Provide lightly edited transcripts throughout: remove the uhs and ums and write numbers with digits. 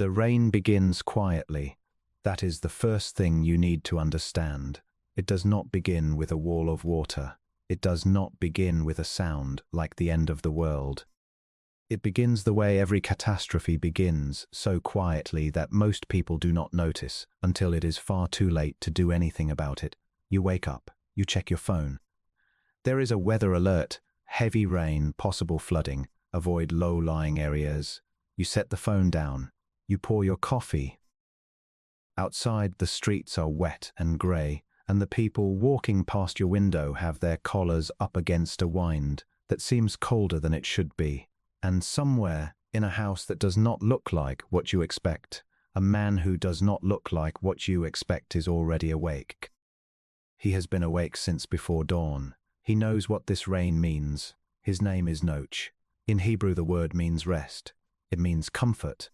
The rain begins quietly. That is the first thing you need to understand. It does not begin with a wall of water. It does not begin with a sound like the end of the world. It begins the way every catastrophe begins, so quietly that most people do not notice until it is far too late to do anything about it. You wake up, you check your phone. There is a weather alert, heavy rain, possible flooding, avoid low-lying areas. You set the phone down. You pour your coffee. Outside, the streets are wet and grey, and the people walking past your window have their collars up against a wind that seems colder than it should be. And somewhere, in a house that does not look like what you expect, a man who does not look like what you expect is already awake. He has been awake since before dawn. He knows what this rain means. His name is Noach. In Hebrew, the word means rest. It means comfort.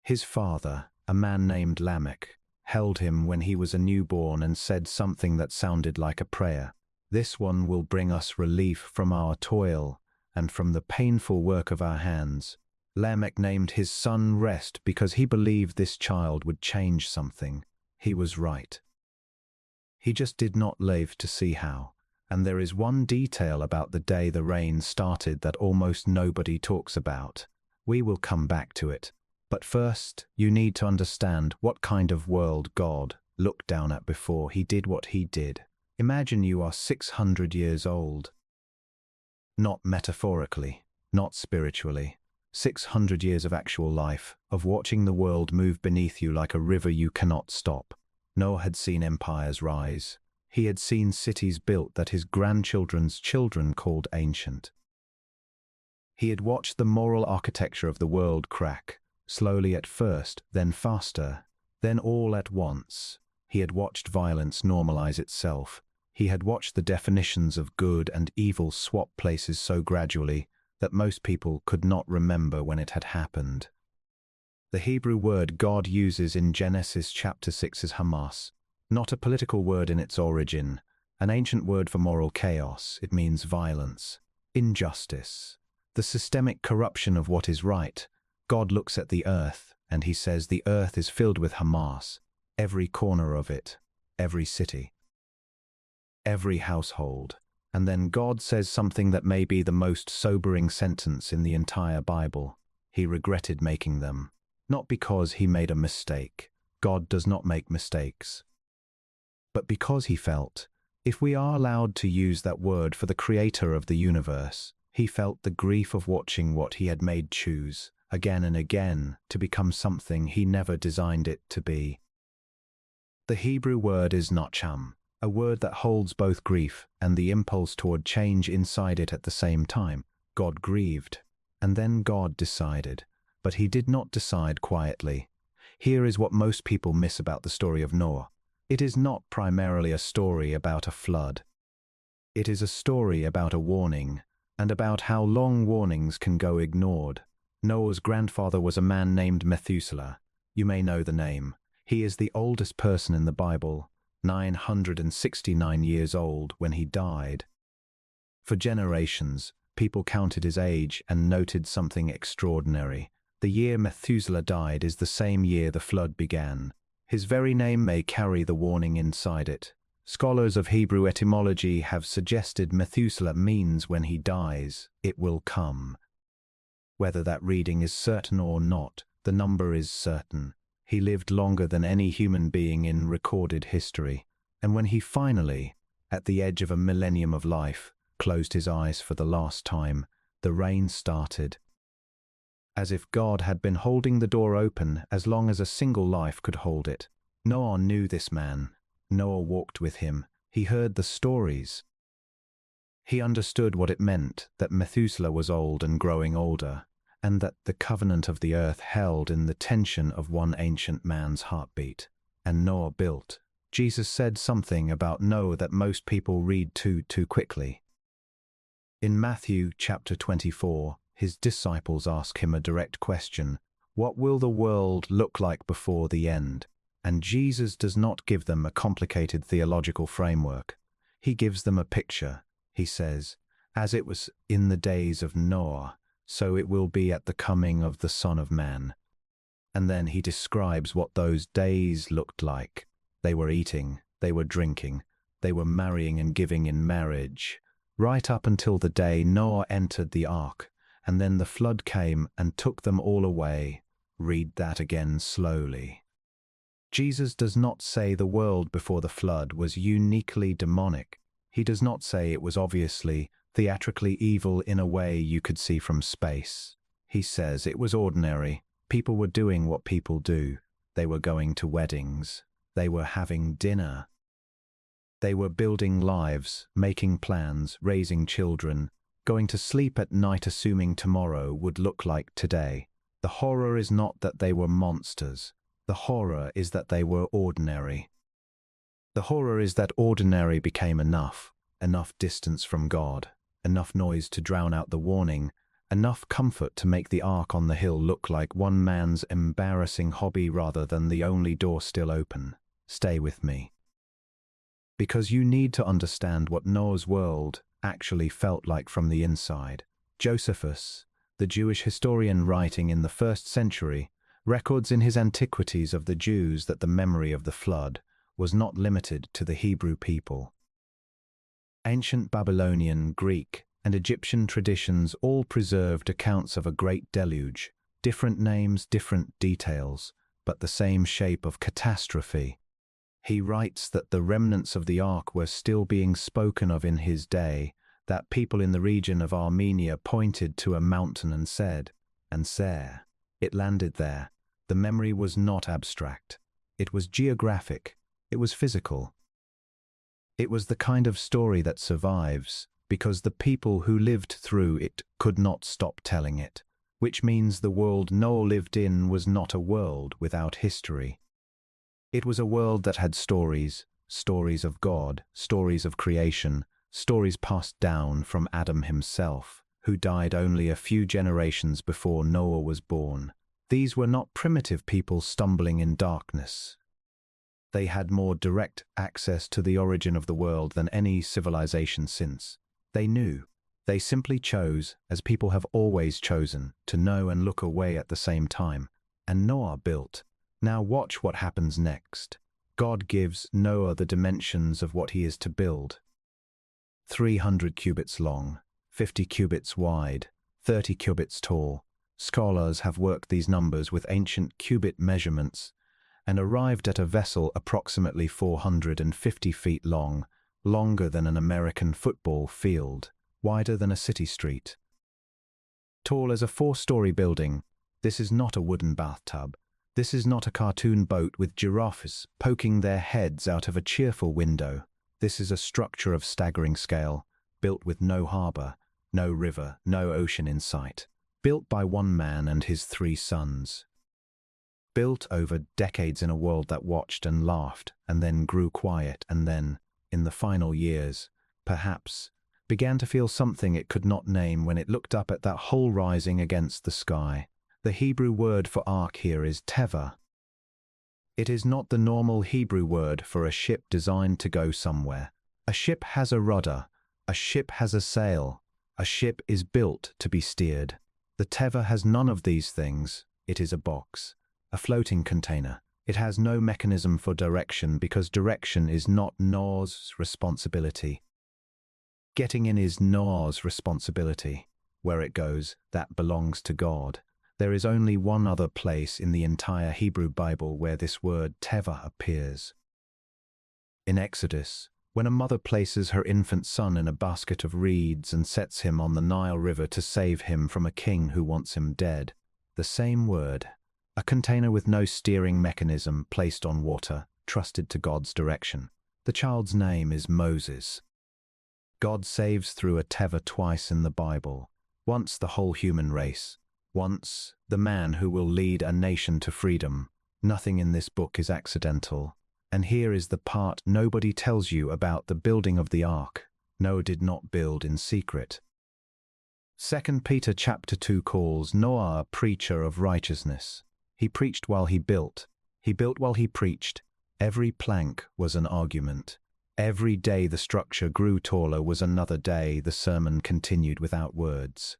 His father, a man named Lamech, held him when he was a newborn and said something that sounded like a prayer. This one will bring us relief from our toil and from the painful work of our hands. Lamech named his son Rest because he believed this child would change something. He was right. He just did not live to see how. And there is one detail about the day the rain started that almost nobody talks about. We will come back to it. But first, you need to understand what kind of world God looked down at before he did what he did. Imagine you are 600 years old. Not metaphorically, not spiritually. 600 years of actual life, of watching the world move beneath you like a river you cannot stop. Noah had seen empires rise. He had seen cities built that his grandchildren's children called ancient. He had watched the moral architecture of the world crack, slowly at first, then faster, then all at once. He had watched violence normalize itself. He had watched the definitions of good and evil swap places so gradually that most people could not remember when it had happened. The Hebrew word God uses in Genesis chapter 6 is Hamas, not a political word in its origin, an ancient word for moral chaos. It means violence, injustice, the systemic corruption of what is right. God looks at the earth and he says the earth is filled with Hamas, every corner of it, every city, every household. And then God says something that may be the most sobering sentence in the entire Bible. He regretted making them, not because he made a mistake. God does not make mistakes. But because he felt, if we are allowed to use that word for the creator of the universe, he felt the grief of watching what he had made choose, again and again, to become something he never designed it to be. The Hebrew word is nacham, a word that holds both grief and the impulse toward change inside it at the same time. God grieved, and then God decided, but he did not decide quietly. Here is what most people miss about the story of Noah. It is not primarily a story about a flood. It is a story about a warning, and about how long warnings can go ignored. Noah's grandfather was a man named Methuselah. You may know the name. He is the oldest person in the Bible, 969 years old when he died. For generations, people counted his age and noted something extraordinary. The year Methuselah died is the same year the flood began. His very name may carry the warning inside it. Scholars of Hebrew etymology have suggested Methuselah means when he dies, it will come. Whether that reading is certain or not, the number is certain. He lived longer than any human being in recorded history, and when he finally, at the edge of a millennium of life, closed his eyes for the last time, the rain started. As if God had been holding the door open as long as a single life could hold it. Noah knew this man. Noah walked with him. He heard the stories. He understood what it meant that Methuselah was old and growing older, and that the covenant of the earth held in the tension of one ancient man's heartbeat. And Noah built. Jesus said something about Noah that most people read too quickly. In Matthew chapter 24, his disciples ask him a direct question: what will the world look like before the end? And Jesus does not give them a complicated theological framework. He gives them a picture. He says, as it was in the days of Noah, so it will be at the coming of the Son of Man. And then he describes what those days looked like. They were eating, they were drinking, they were marrying and giving in marriage, right up until the day Noah entered the ark, and then the flood came and took them all away. Read that again slowly. Jesus does not say the world before the flood was uniquely demonic. He does not say it was obviously, theatrically evil in a way you could see from space. He says it was ordinary. People were doing what people do. They were going to weddings. They were having dinner. They were building lives, making plans, raising children, going to sleep at night assuming tomorrow would look like today. The horror is not that they were monsters. The horror is that they were ordinary. The horror is that ordinary became enough distance from God, enough noise to drown out the warning, enough comfort to make the ark on the hill look like one man's embarrassing hobby rather than the only door still open. Stay with me. Because you need to understand what Noah's world actually felt like from the inside. Josephus, the Jewish historian writing in the 1st century, records in his Antiquities of the Jews that the memory of the flood was not limited to the Hebrew people. Ancient Babylonian, Greek, and Egyptian traditions all preserved accounts of a great deluge, different names, different details, but the same shape of catastrophe. He writes that the remnants of the ark were still being spoken of in his day, that people in the region of Armenia pointed to a mountain and said, "And there, it landed there." The memory was not abstract. It was geographic. It was physical. It was the kind of story that survives because the people who lived through it could not stop telling it, which means the world Noah lived in was not a world without history. It was a world that had stories, stories of God, stories of creation, stories passed down from Adam himself, who died only a few generations before Noah was born. These were not primitive people stumbling in darkness. They had more direct access to the origin of the world than any civilization since. They knew. They simply chose, as people have always chosen, to know and look away at the same time. And Noah built. Now watch what happens next. God gives Noah the dimensions of what he is to build. 300 cubits long, 50 cubits wide, 30 cubits tall. Scholars have worked these numbers with ancient cubit measurements and arrived at a vessel approximately 450 feet long, longer than an American football field, wider than a city street. Tall as a 4-story building, this is not a wooden bathtub. This is not a cartoon boat with giraffes poking their heads out of a cheerful window. This is a structure of staggering scale, built with no harbor, no river, no ocean in sight. Built by one man and his 3 sons. Built over decades in a world that watched and laughed and then grew quiet and then, in the final years, perhaps, began to feel something it could not name when it looked up at that hole rising against the sky. The Hebrew word for ark here is Tevah. It is not the normal Hebrew word for a ship designed to go somewhere. A ship has a rudder. A ship has a sail. A ship is built to be steered. The Tevah has none of these things. It is a box, a floating container. It has no mechanism for direction because direction is not Noah's responsibility. Getting in is Noah's responsibility. Where it goes, that belongs to God. There is only one other place in the entire Hebrew Bible where this word Tevah appears. In Exodus, when a mother places her infant son in a basket of reeds and sets him on the Nile River to save him from a king who wants him dead, the same word, a container with no steering mechanism placed on water, trusted to God's direction. The child's name is Moses. God saves through a Tevah twice in the Bible, once the whole human race, once the man who will lead a nation to freedom. Nothing in this book is accidental. And here is the part nobody tells you about the building of the ark. Noah did not build in secret. 2 Peter chapter 2 calls Noah a preacher of righteousness. He preached while he built. He built while he preached. Every plank was an argument. Every day the structure grew taller was another day the sermon continued without words.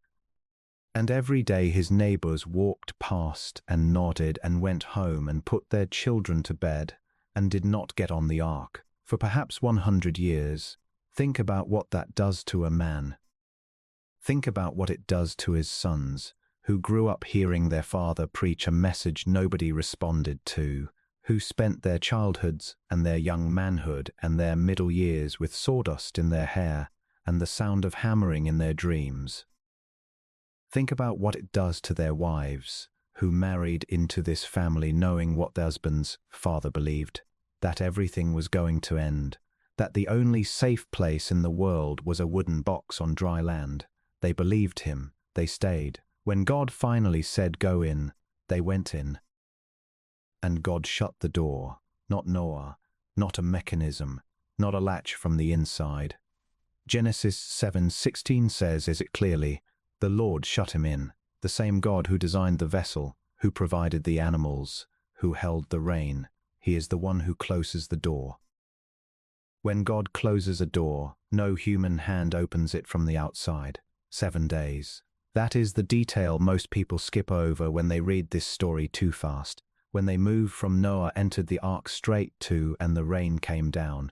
And every day his neighbors walked past and nodded and went home and put their children to bed and did not get on the ark for perhaps 100 years. Think about what that does to a man. Think about what it does to his sons, who grew up hearing their father preach a message nobody responded to, who spent their childhoods and their young manhood and their middle years with sawdust in their hair and the sound of hammering in their dreams. Think about what it does to their wives, who married into this family knowing what their husband's father believed, that everything was going to end, that the only safe place in the world was a wooden box on dry land. They believed him, they stayed. When God finally said go in, they went in. And God shut the door, not Noah, not a mechanism, not a latch from the inside. Genesis 7:16 says it clearly, the Lord shut him in, the same God who designed the vessel, who provided the animals, who held the rain. He is the one who closes the door. When God closes a door, no human hand opens it from the outside. 7 days. That is the detail most people skip over when they read this story too fast. When they move from Noah entered the ark straight to and the rain came down.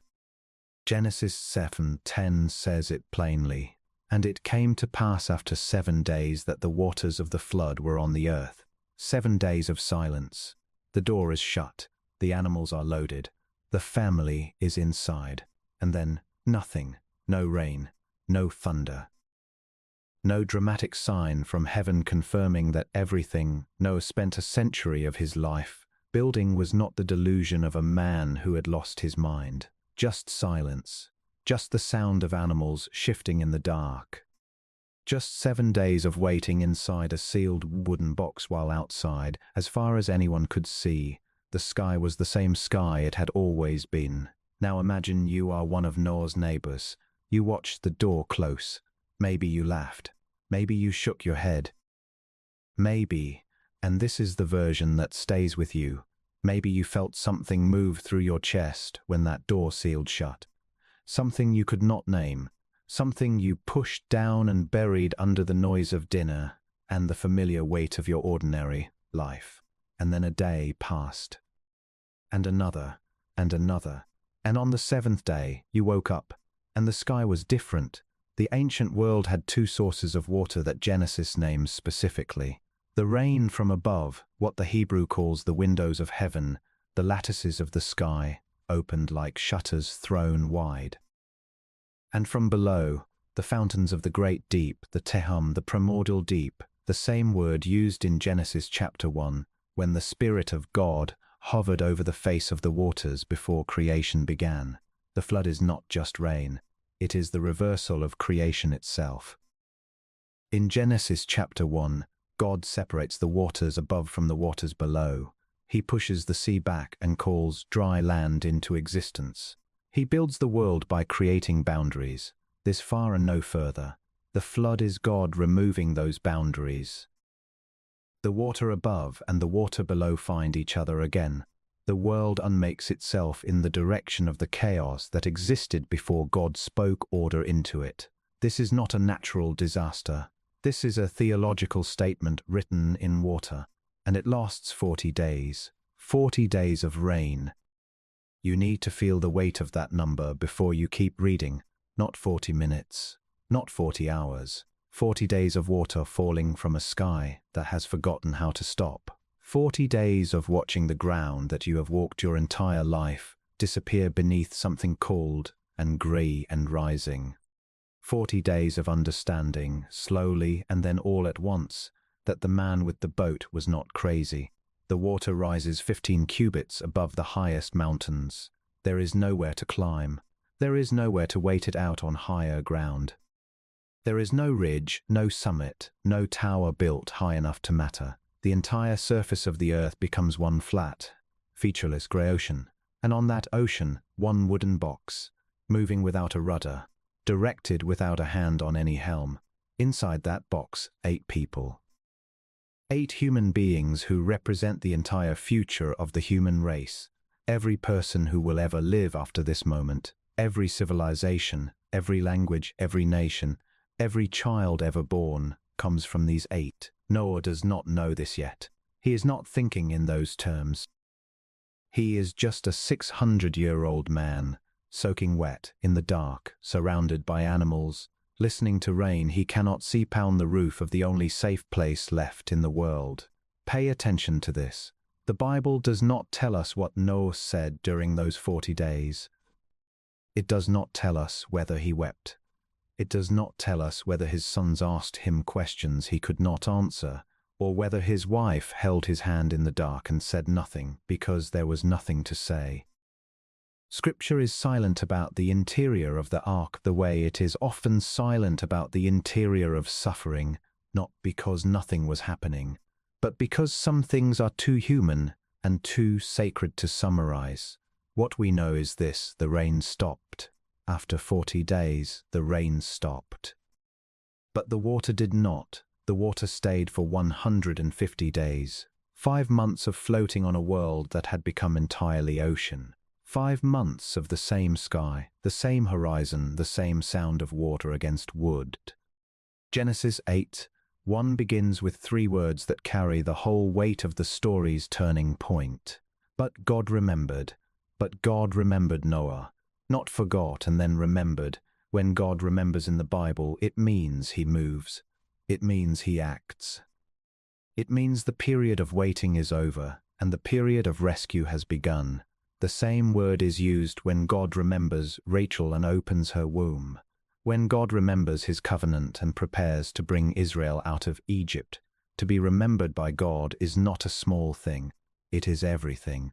Genesis 7:10 says it plainly. And it came to pass after 7 days that the waters of the flood were on the earth. 7 days of silence. The door is shut. The animals are loaded. The family is inside. And then nothing. No rain. No thunder. No dramatic sign from heaven confirming that everything Noah spent a century of his life building was not the delusion of a man who had lost his mind. Just silence. Just the sound of animals shifting in the dark. Just 7 days of waiting inside a sealed wooden box while outside, as far as anyone could see, the sky was the same sky it had always been. Now imagine you are one of Noah's neighbors. You watched the door close. Maybe you laughed. Maybe you shook your head. Maybe, and this is the version that stays with you, maybe you felt something move through your chest when that door sealed shut. Something you could not name, something you pushed down and buried under the noise of dinner and the familiar weight of your ordinary life. And then a day passed, and another, and another, and on the 7th day you woke up, and the sky was different. The ancient world had 2 sources of water that Genesis names specifically. The rain from above, what the Hebrew calls the windows of heaven, the lattices of the sky, opened like shutters thrown wide. And from below, the fountains of the great deep, the Tevah, the primordial deep, the same word used in Genesis chapter 1, when the Spirit of God hovered over the face of the waters before creation began. The flood is not just rain, it is the reversal of creation itself. In Genesis chapter 1, God separates the waters above from the waters below. He pushes the sea back and calls dry land into existence. He builds the world by creating boundaries, this far and no further. The flood is God removing those boundaries. The water above and the water below find each other again. The world unmakes itself in the direction of the chaos that existed before God spoke order into it. This is not a natural disaster. This is a theological statement written in water. And it lasts 40 days. 40 days of rain. You need to feel the weight of that number before you keep reading. Not 40 minutes. Not 40 hours. 40 days of water falling from a sky that has forgotten how to stop. 40 days of watching the ground that you have walked your entire life disappear beneath something cold and grey and rising. 40 days of understanding, slowly and then all at once, that the man with the boat was not crazy. The water rises 15 cubits above the highest mountains. There is nowhere to climb. There is nowhere to wait it out on higher ground. There is no ridge, no summit, no tower built high enough to matter. The entire surface of the earth becomes one flat, featureless grey ocean, and on that ocean, one wooden box, moving without a rudder, directed without a hand on any helm. Inside that box, 8 people. 8 human beings who represent the entire future of the human race. Every person who will ever live after this moment, every civilization, every language, every nation, every child ever born, comes from these 8. Noah does not know this yet. He is not thinking in those terms. He is just a 600-year-old man, soaking wet, in the dark, surrounded by animals, listening to rain he cannot see pound the roof of the only safe place left in the world. Pay attention to this. The Bible does not tell us what Noah said during those 40 days. It does not tell us whether he wept. It does not tell us whether his sons asked him questions he could not answer, or whether his wife held his hand in the dark and said nothing because there was nothing to say. Scripture is silent about the interior of the ark the way it is often silent about the interior of suffering, not because nothing was happening, but because some things are too human and too sacred to summarize. What we know is this: the rain stopped. After 40 days, the rain stopped. But the water did not. The water stayed for 150 days. 5 months of floating on a world that had become entirely ocean. 5 months of the same sky, the same horizon, the same sound of water against wood. Genesis 8:1 begins with 3 words that carry the whole weight of the story's turning point. But God remembered. But God remembered Noah. Not forgot and then remembered. When God remembers in the Bible, it means he moves. It means he acts. It means the period of waiting is over and the period of rescue has begun. The same word is used when God remembers Rachel and opens her womb. When God remembers his covenant and prepares to bring Israel out of Egypt, to be remembered by God is not a small thing. It is everything.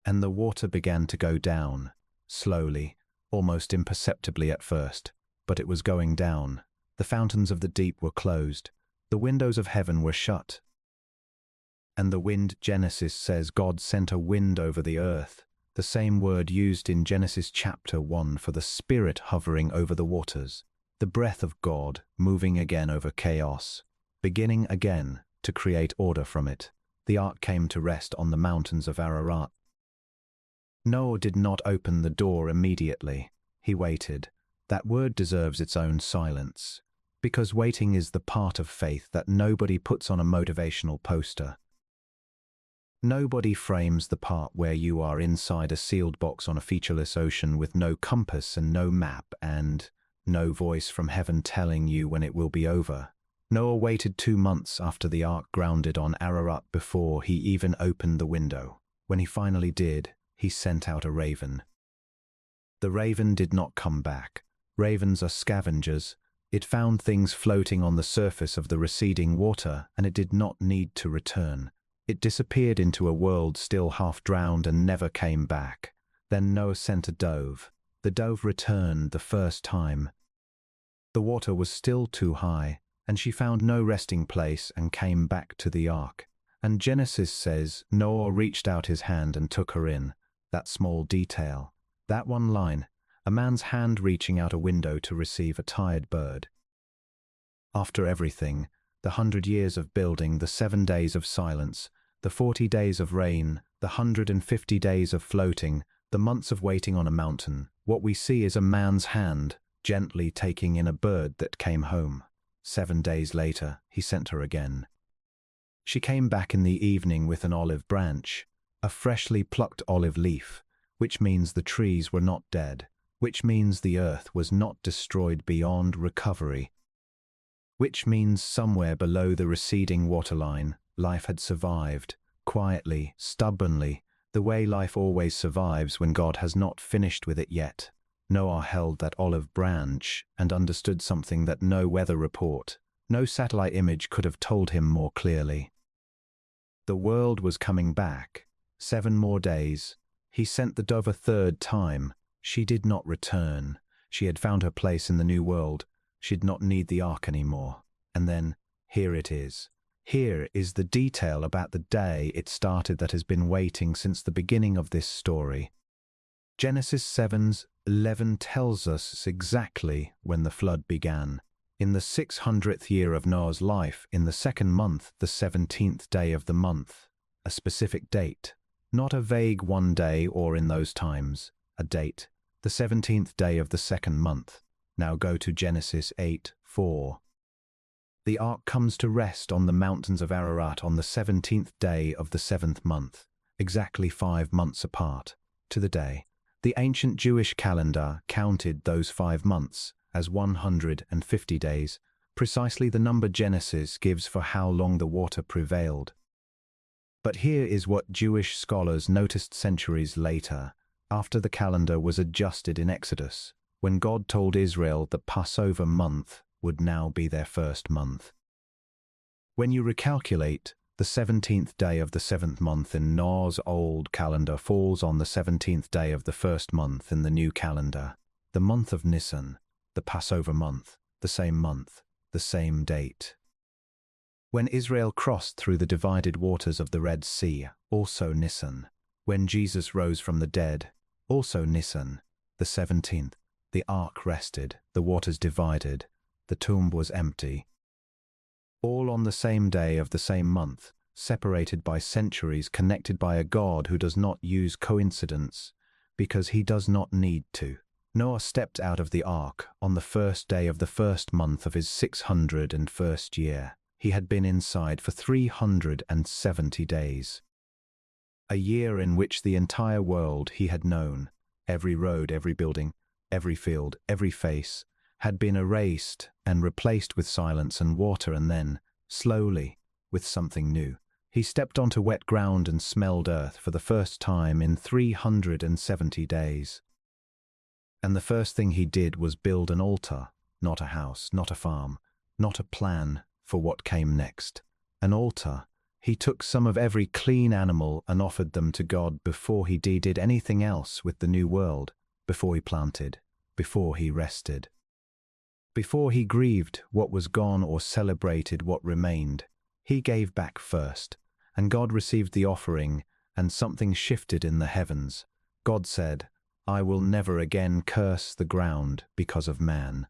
And the water began to go down, slowly, almost imperceptibly at first, but it was going down. The fountains of the deep were closed. The windows of heaven were shut. And the wind, Genesis says God sent a wind over the earth, the same word used in Genesis chapter 1 for the Spirit hovering over the waters, the breath of God moving again over chaos, beginning again to create order from it. The ark came to rest on the mountains of Ararat. Noah did not open the door immediately. He waited. That word deserves its own silence, because waiting is the part of faith that nobody puts on a motivational poster. Nobody frames the part where you are inside a sealed box on a featureless ocean with no compass and no map and no voice from heaven telling you when it will be over. Noah waited 2 months after the ark grounded on Ararat before he even opened the window. When he finally did, he sent out a raven. The raven did not come back. Ravens are scavengers. It found things floating on the surface of the receding water, and it did not need to return. It disappeared into a world still half drowned and never came back. Then Noah sent a dove. The dove returned the first time. The water was still too high, and she found no resting place and came back to the ark. And Genesis says Noah reached out his hand and took her in. That small detail, that one line, a man's hand reaching out a window to receive a tired bird. After everything, the 100 years of building, the 7 days of silence, the 40 days of rain, the 150 days of floating, the months of waiting on a mountain, what we see is a man's hand gently taking in a bird that came home. 7 days later, he sent her again. She came back in the evening with an olive branch, a freshly plucked olive leaf, which means the trees were not dead, which means the earth was not destroyed beyond recovery, which means somewhere below the receding waterline, life had survived, quietly, stubbornly, the way life always survives when God has not finished with it yet. Noah held that olive branch and understood something that no weather report, no satellite image could have told him more clearly. The world was coming back. 7 more days. He sent the dove a 3rd time. She did not return. She had found her place in the new world. She did not need the ark anymore. And then, here it is. Here is the detail about the day it started that has been waiting since the beginning of this story. Genesis 7:11 tells us exactly when the flood began. In the 600th year of Noah's life, in the 2nd month, the 17th day of the month. A specific date. Not a vague one day or in those times. A date. The 17th day of the 2nd month. Now go to Genesis 8:4. The ark comes to rest on the mountains of Ararat on the 17th day of the 7th month, exactly 5 months apart, to the day. The ancient Jewish calendar counted those 5 months as 150 days, precisely the number Genesis gives for how long the water prevailed. But here is what Jewish scholars noticed centuries later, after the calendar was adjusted in Exodus, when God told Israel the Passover month would now be their first month. When you recalculate, the 17th day of the 7th month in Noah's old calendar falls on the 17th day of the first month in the new calendar, the month of Nisan, the Passover month, the same date. When Israel crossed through the divided waters of the Red Sea, also Nisan. When Jesus rose from the dead, also Nisan, the 17th, the ark rested, the waters divided, the tomb was empty. All on the same day of the same month, separated by centuries, connected by a God who does not use coincidence, because he does not need to. Noah stepped out of the ark on the first day of the first month of his 601st year. He had been inside for 370 days. A year in which the entire world he had known, every road, every building, every field, every face, had been erased and replaced with silence and water, and then, slowly, with something new. He stepped onto wet ground and smelled earth for the first time in 370 days. And the first thing he did was build an altar, not a house, not a farm, not a plan for what came next. An altar. He took some of every clean animal and offered them to God before he did anything else with the new world, before he planted, before he rested. Before he grieved what was gone or celebrated what remained, he gave back first, and God received the offering, and something shifted in the heavens. God said, "I will never again curse the ground because of man."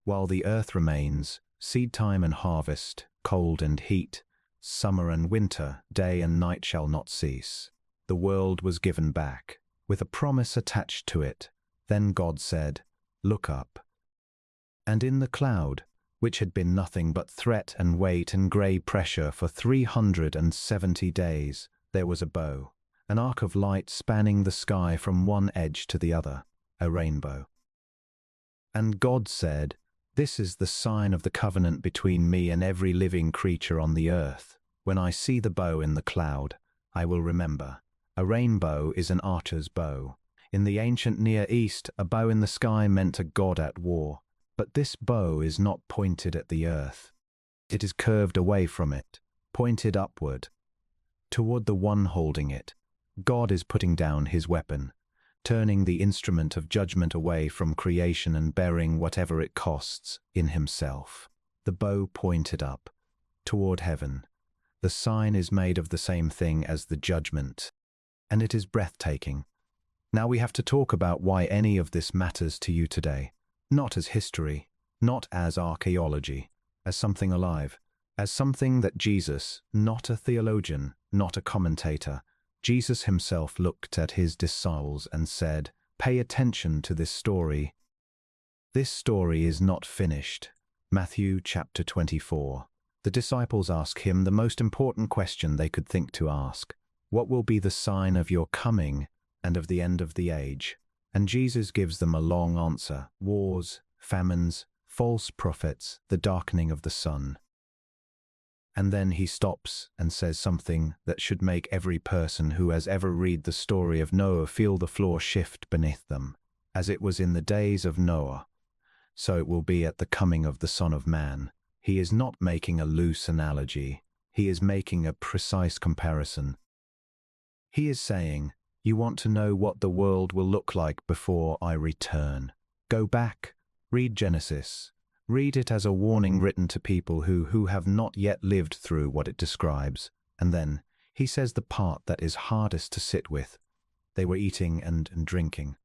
While the earth remains, seed time and harvest, cold and heat, summer and winter, day and night shall not cease. The world was given back, with a promise attached to it. Then God said, "Look up." And in the cloud, which had been nothing but threat and weight and grey pressure for 370 days, there was a bow, an arc of light spanning the sky from one edge to the other, a rainbow. And God said, "This is the sign of the covenant between me and every living creature on the earth. When I see the bow in the cloud, I will remember." A rainbow is an archer's bow. In the ancient Near East, a bow in the sky meant a god at war. But this bow is not pointed at the earth. It is curved away from it, pointed upward, toward the one holding it. God is putting down his weapon, turning the instrument of judgment away from creation and bearing whatever it costs in himself. The bow pointed up, toward heaven. The sign is made of the same thing as the judgment, and it is breathtaking. Now we have to talk about why any of this matters to you today. Not as history, not as archaeology, as something alive, as something that Jesus, not a theologian, not a commentator, Jesus himself looked at his disciples and said, "Pay attention to this story. This story is not finished." Matthew chapter 24. The disciples ask him the most important question they could think to ask. What will be the sign of your coming and of the end of the age? And Jesus gives them a long answer: wars, famines, false prophets, the darkening of the sun. And then he stops and says something that should make every person who has ever read the story of Noah feel the floor shift beneath them. As it was in the days of Noah, so it will be at the coming of the Son of Man. He is not making a loose analogy. He is making a precise comparison. He is saying, you want to know what the world will look like before I return. Go back, read Genesis. Read it as a warning written to people who have not yet lived through what it describes. And then he says the part that is hardest to sit with. They were eating and drinking,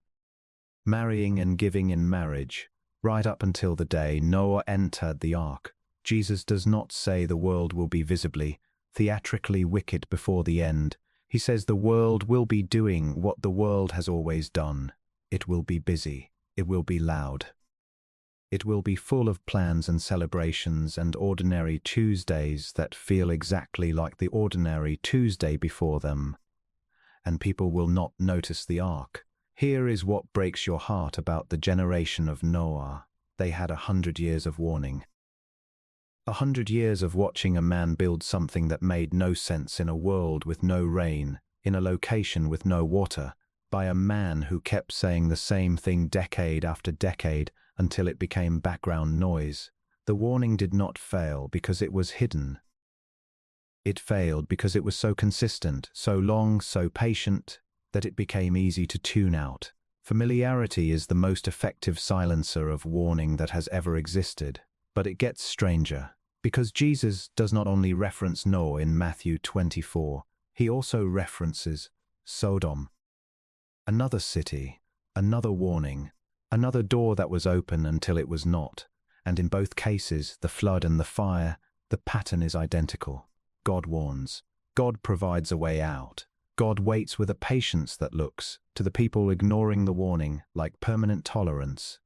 marrying and giving in marriage, right up until the day Noah entered the ark. Jesus does not say the world will be visibly, theatrically wicked before the end. He says the world will be doing what the world has always done. It will be busy. It will be loud. It will be full of plans and celebrations and ordinary Tuesdays that feel exactly like the ordinary Tuesday before them. And people will not notice the ark. Here is what breaks your heart about the generation of Noah. They had 100 years of warning. 100 years of watching a man build something that made no sense in a world with no rain, in a location with no water, by a man who kept saying the same thing decade after decade until it became background noise. The warning did not fail because it was hidden. It failed because it was so consistent, so long, so patient, that it became easy to tune out. Familiarity is the most effective silencer of warning that has ever existed. But it gets stranger, because Jesus does not only reference Noah in Matthew 24, he also references Sodom. Another city, another warning, another door that was open until it was not, and in both cases, the flood and the fire, the pattern is identical. God warns. God provides a way out. God waits with a patience that looks, to the people ignoring the warning, like permanent tolerance.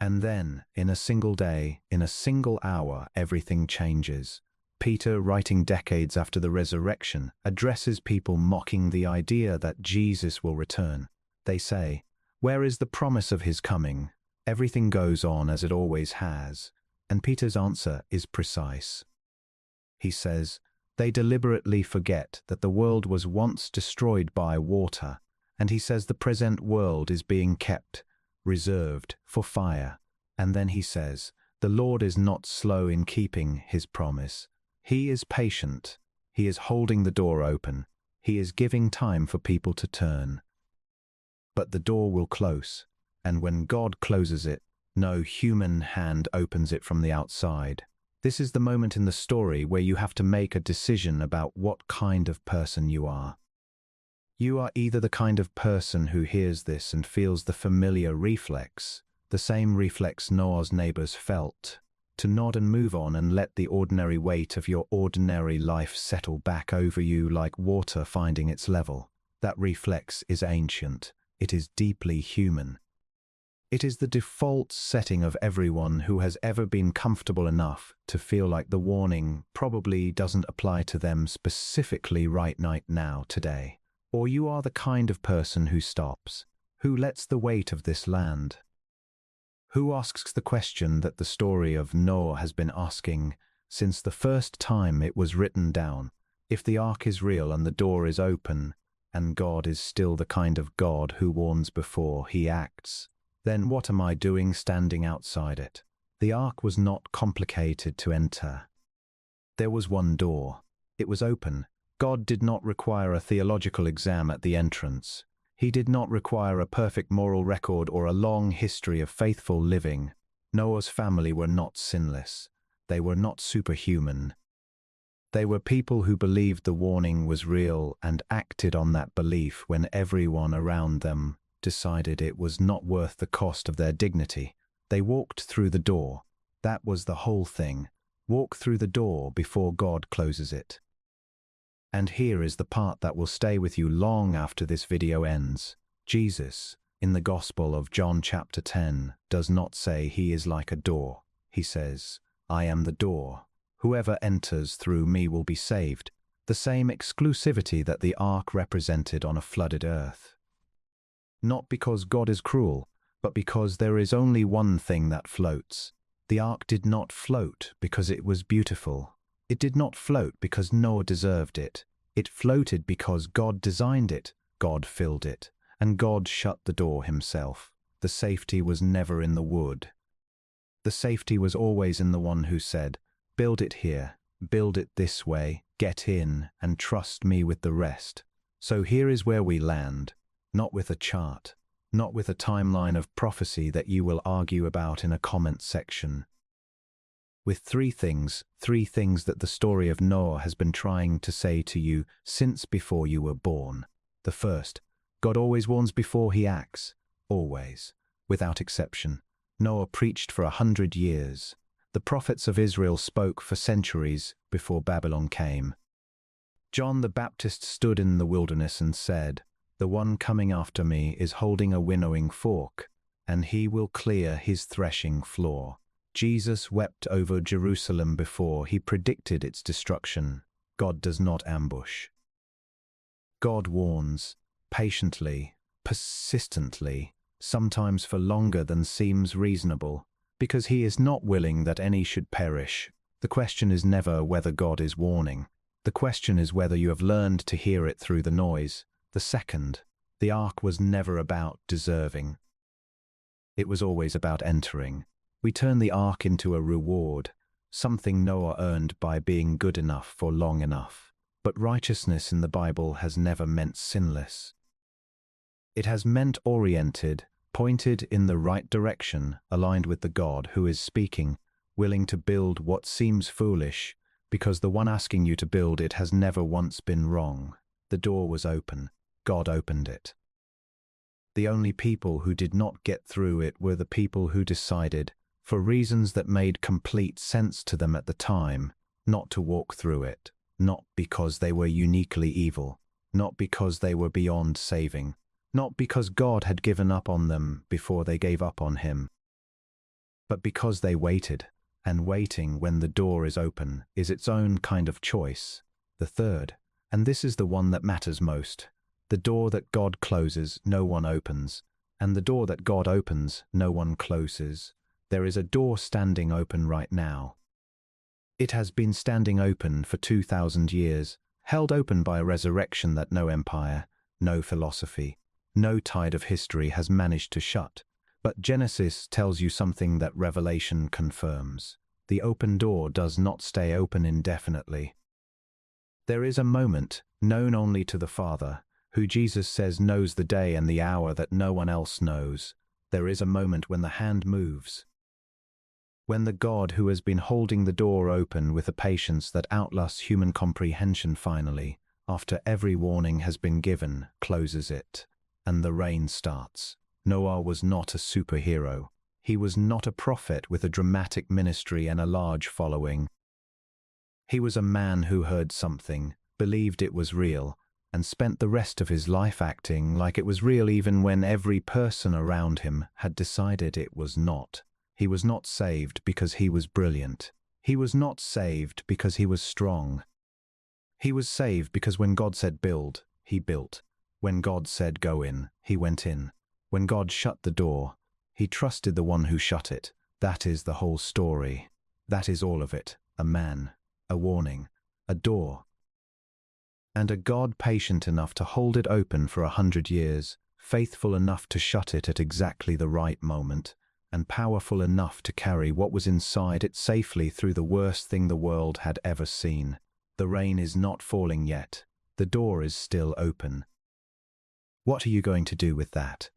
And then, in a single day, in a single hour, everything changes. Peter, writing decades after the resurrection, addresses people mocking the idea that Jesus will return. They say, "Where is the promise of his coming? Everything goes on as it always has." And Peter's answer is precise. He says, they deliberately forget that the world was once destroyed by water, and he says the present world is being kept, reserved for fire. And then he says, the Lord is not slow in keeping his promise. He is patient. He is holding the door open. He is giving time for people to turn. But the door will close, and when God closes it, no human hand opens it from the outside. This is the moment in the story where you have to make a decision about what kind of person you are. You are either the kind of person who hears this and feels the familiar reflex, the same reflex Noah's neighbors felt, to nod and move on and let the ordinary weight of your ordinary life settle back over you like water finding its level. That reflex is ancient. It is deeply human. It is the default setting of everyone who has ever been comfortable enough to feel like the warning probably doesn't apply to them specifically right now, today. Or you are the kind of person who stops, who lets the weight of this land. Who asks the question that the story of Noah has been asking since the first time it was written down. If the ark is real and the door is open, and God is still the kind of God who warns before he acts, then what am I doing standing outside it? The ark was not complicated to enter. There was one door. It was open. God did not require a theological exam at the entrance. He did not require a perfect moral record or a long history of faithful living. Noah's family were not sinless. They were not superhuman. They were people who believed the warning was real and acted on that belief when everyone around them decided it was not worth the cost of their dignity. They walked through the door. That was the whole thing. Walk through the door before God closes it. And here is the part that will stay with you long after this video ends. Jesus, in the Gospel of John chapter 10, does not say he is like a door. He says, I am the door. Whoever enters through me will be saved. The same exclusivity that the ark represented on a flooded earth. Not because God is cruel, but because there is only one thing that floats. The ark did not float because it was beautiful. It did not float because Noah deserved it. It floated because God designed it, God filled it, and God shut the door himself. The safety was never in the wood. The safety was always in the one who said, build it here, build it this way, get in, and trust me with the rest. So here is where we land, not with a chart, not with a timeline of prophecy that you will argue about in a comment section. With three things that the story of Noah has been trying to say to you since before you were born. The first, God always warns before he acts. Always. Without exception. Noah preached for 100 years. The prophets of Israel spoke for centuries before Babylon came. John the Baptist stood in the wilderness and said, the one coming after me is holding a winnowing fork. and he will clear his threshing floor. Jesus wept over Jerusalem before he predicted its destruction. God does not ambush. God warns, patiently, persistently, sometimes for longer than seems reasonable, because he is not willing that any should perish. The question is never whether God is warning. The question is whether you have learned to hear it through the noise. The second, the ark was never about deserving. It was always about entering. We turn the ark into a reward, something Noah earned by being good enough for long enough. But righteousness in the Bible has never meant sinless. It has meant oriented, pointed in the right direction, aligned with the God who is speaking, willing to build what seems foolish, because the one asking you to build it has never once been wrong. The door was open. God opened it. The only people who did not get through it were the people who decided, for reasons that made complete sense to them at the time, not to walk through it, not because they were uniquely evil, not because they were beyond saving, not because God had given up on them before they gave up on him, but because they waited, and waiting when the door is open is its own kind of choice. The third, and this is the one that matters most, the door that God closes, no one opens, and the door that God opens, no one closes. There is a door standing open right now. It has been standing open for 2,000 years, held open by a resurrection that no empire, no philosophy, no tide of history has managed to shut. But Genesis tells you something that Revelation confirms. The open door does not stay open indefinitely. There is a moment, known only to the Father, who Jesus says knows the day and the hour that no one else knows. There is a moment when the hand moves. When the God who has been holding the door open with a patience that outlasts human comprehension finally, after every warning has been given, closes it, and the rain starts. Noah was not a superhero. He was not a prophet with a dramatic ministry and a large following. He was a man who heard something, believed it was real, and spent the rest of his life acting like it was real even when every person around him had decided it was not. He was not saved because he was brilliant. He was not saved because he was strong. He was saved because when God said build, he built. When God said go in, he went in. When God shut the door, he trusted the one who shut it. That is the whole story. That is all of it. A man, a warning, a door. And a God patient enough to hold it open for 100 years, faithful enough to shut it at exactly the right moment, and powerful enough to carry what was inside it safely through the worst thing the world had ever seen. The rain is not falling yet. The door is still open. What are you going to do with that?